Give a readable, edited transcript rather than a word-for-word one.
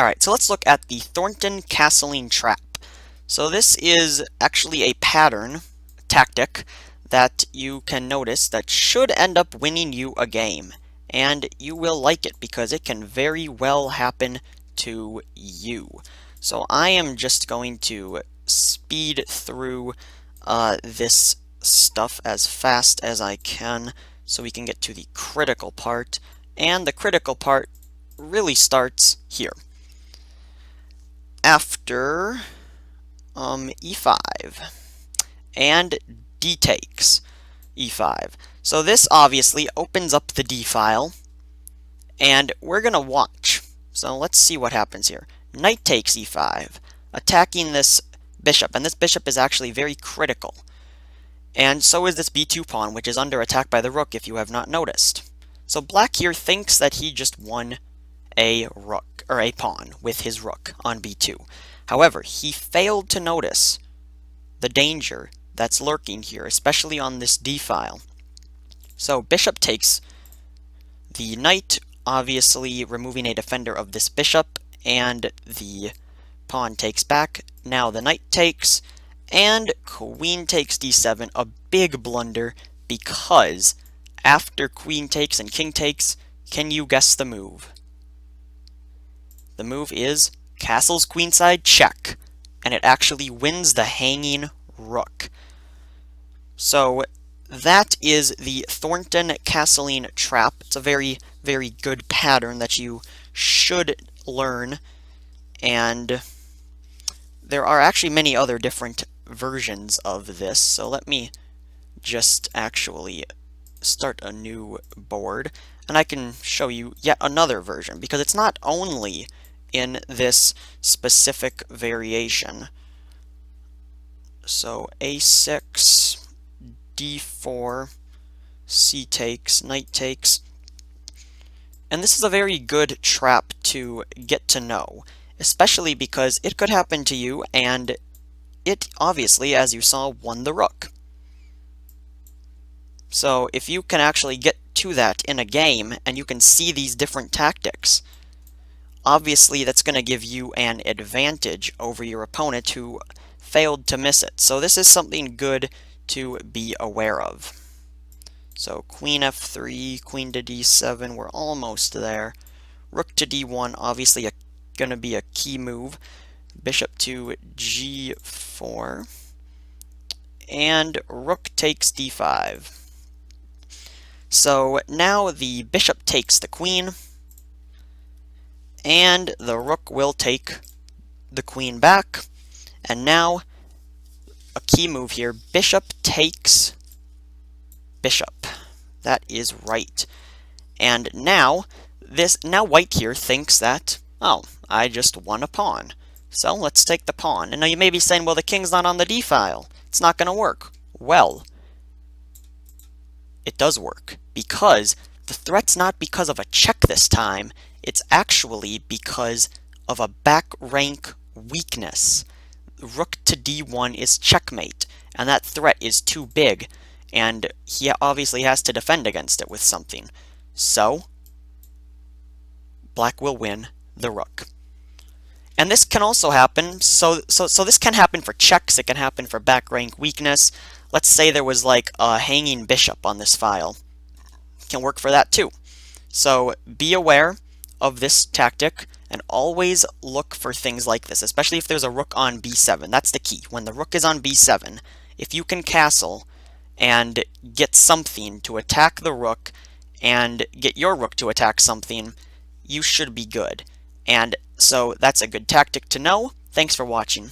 Alright, so let's look at the Thornton castling trap. So this is actually a pattern, tactic, that you can notice that should end up winning you a game. And you will like it because it can very well happen to you. So I am just going to speed through this stuff as fast as I can so we can get to the critical part. And the critical part really starts here. After e5 and d takes e5. So this obviously opens up the d file, and we're gonna watch. So let's see what happens here. Knight takes e5, attacking this bishop, and this bishop is actually very critical. And so is this b2 pawn, which is under attack by the rook, if you have not noticed. So black here thinks that he just won a rook, or a pawn, with his rook on b2. However, he failed to notice the danger that's lurking here, especially on this d file. So bishop takes the knight, obviously removing a defender of this bishop, and the pawn takes back. Now the knight takes, and queen takes d7, a big blunder, because after queen takes and king takes, can you guess the move? The move is castles queenside check, and it actually wins the hanging rook. So that is the Thornton castling trap. It's a very, very good pattern that you should learn, and there are actually many other different versions of this. So let me just actually start a new board, and I can show you yet another version, because it's not only in this specific variation. So a6, d4, c takes, knight takes. And this is a very good trap to get to know, especially because it could happen to you, and it obviously, as you saw, won the rook. So if you can actually get to that in a game, and you can see these different tactics, obviously that's going to give you an advantage over your opponent who failed to miss it. So this is something good to be aware of. So queen f3, queen to d7, we're almost there. Rook to d1, obviously going to be a key move. Bishop to g4, and rook takes d5. So now the bishop takes the queen, and the rook will take the queen back. And now a key move here, bishop takes bishop. That is right. And now white here thinks that, oh, I just won a pawn. So let's take the pawn. And now you may be saying, well, the king's not on the d file. It's not going to work. Well, it does work, because the threat's not because of a check this time. It's actually because of a back rank weakness. Rook to d1 is checkmate, and that threat is too big, and he obviously has to defend against it with something. So black will win the rook. And this can also happen, so this can happen for checks, it can happen for back rank weakness. Let's say there was like a hanging bishop on this file. It can work for that too. So be aware of this tactic, and always look for things like this, especially if there's a rook on b7. That's the key. When the rook is on b7, if you can castle and get something to attack the rook and get your rook to attack something, you should be good. And so that's a good tactic to know. Thanks for watching.